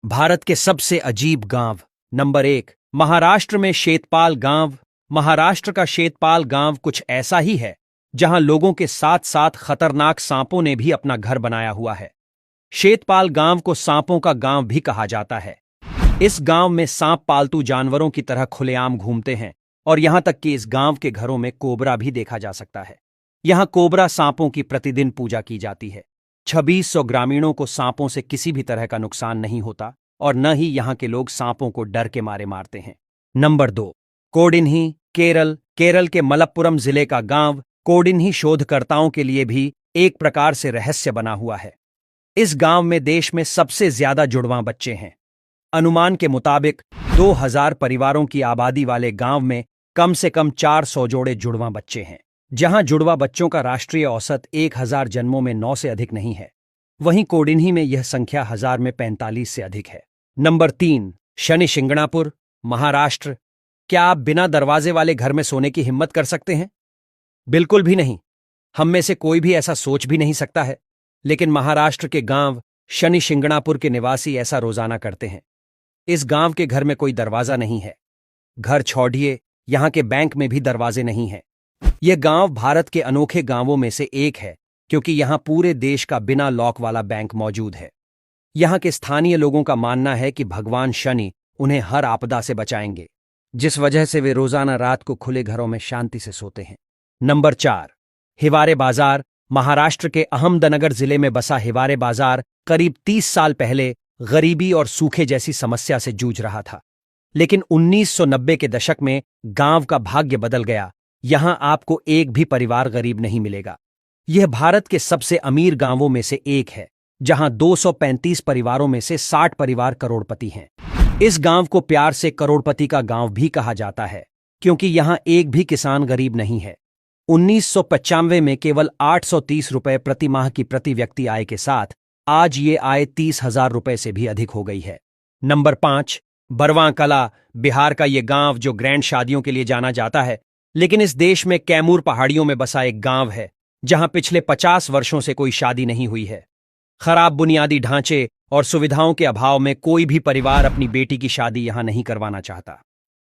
भारत के सबसे अजीब गांव। नंबर 1, महाराष्ट्र में शेतपाल गांव। महाराष्ट्र का शेतपाल गांव कुछ ऐसा ही है जहां लोगों के साथ साथ खतरनाक सांपों ने भी अपना घर बनाया हुआ है। शेतपाल गांव को सांपों का गांव भी कहा जाता है। इस गांव में सांप पालतू जानवरों की तरह खुलेआम घूमते हैं और यहां तक कि इस गांव के घरों में कोबरा भी देखा जा सकता है। यहां कोबरा सांपों की प्रतिदिन पूजा की जाती है। 2600 ग्रामीणों को सांपों से किसी भी तरह का नुकसान नहीं होता और न ही यहां के लोग सांपों को डर के मारे मारते हैं। नंबर 2, कोडिन्ही, केरल। केरल के मलप्पुरम जिले का गांव कोडिन्ही शोधकर्ताओं के लिए भी एक प्रकार से रहस्य बना हुआ है। इस गांव में देश में सबसे ज्यादा जुड़वां बच्चे हैं। अनुमान के मुताबिक 2000 परिवारों की आबादी वाले गांव में कम से कम 400 जोड़े जुड़वां बच्चे हैं। जहां जुड़वा बच्चों का राष्ट्रीय औसत 1000 जन्मों में 9 से अधिक नहीं है, वहीं कोडिन्ही में यह संख्या 1000 में 45 से अधिक है। नंबर 3, शनिशिंगणापुर, महाराष्ट्र। क्या आप बिना दरवाजे वाले घर में सोने की हिम्मत कर सकते हैं? बिल्कुल भी नहीं। हम में से कोई भी ऐसा सोच भी नहीं सकता है, लेकिन महाराष्ट्र के गांव शनिशिंगणापुर के निवासी ऐसा रोजाना करते हैं। इस गांव के घर में कोई दरवाजा नहीं है। घर छोड़िए, यहां के बैंक में भी दरवाजे नहीं हैं। यह गांव भारत के अनोखे गांवों में से एक है क्योंकि यहां पूरे देश का बिना लॉक वाला बैंक मौजूद है। यहां के स्थानीय लोगों का मानना है कि भगवान शनि उन्हें हर आपदा से बचाएंगे, जिस वजह से वे रोजाना रात को खुले घरों में शांति से सोते हैं। नंबर 4, हिवारे बाजार। महाराष्ट्र के अहमदनगर जिले में बसा हिवारे बाजार करीब 30 साल पहले गरीबी और सूखे जैसी समस्या से जूझ रहा था। लेकिन 1990 के दशक में गांव का भाग्य बदल गया। यहां आपको एक भी परिवार गरीब नहीं मिलेगा। यह भारत के सबसे अमीर गांवों में से एक है, जहां 235 परिवारों में से 60 परिवार करोड़पति हैं। इस गांव को प्यार से करोड़पति का गांव भी कहा जाता है क्योंकि यहां एक भी किसान गरीब नहीं है। 1995 में केवल 830 रुपए प्रति माह की प्रति व्यक्ति आय के साथ आज ये आय 30,000 रुपए से भी अधिक हो गई है। नंबर 5, बरवां कला। बिहार का ये गांव जो ग्रैंड शादियों के लिए जाना जाता है, लेकिन इस देश में कैमूर पहाड़ियों में बसा एक गांव है जहां पिछले 50 वर्षों से कोई शादी नहीं हुई है। खराब बुनियादी ढांचे और सुविधाओं के अभाव में कोई भी परिवार अपनी बेटी की शादी यहां नहीं करवाना चाहता।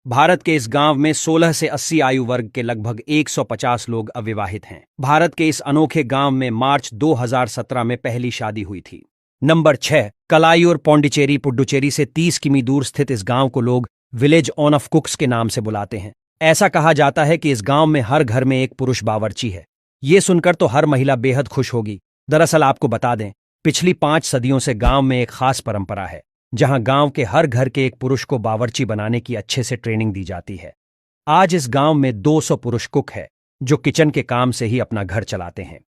भारत के इस गांव में 16 से 80 आयु वर्ग के लगभग 150 लोग अविवाहित हैं। भारत के इस अनोखे गांव में मार्च 2017 में पहली शादी हुई थी। नंबर 6, कलायूर, पौंडीचेरी। पुडुचेरी से 30 किमी दूर स्थित इस गांव को लोग विलेज ऑफ कुक्स के नाम से बुलाते हैं। ऐसा कहा जाता है कि इस गांव में हर घर में एक पुरुष बावर्ची है। ये सुनकर तो हर महिला बेहद खुश होगी। दरअसल आपको बता दें, पिछली 5 सदियों से गांव में एक खास परंपरा है जहां गांव के हर घर के एक पुरुष को बावर्ची बनाने की अच्छे से ट्रेनिंग दी जाती है। आज इस गांव में 200 पुरुष कुक है जो किचन के काम से ही अपना घर चलाते हैं।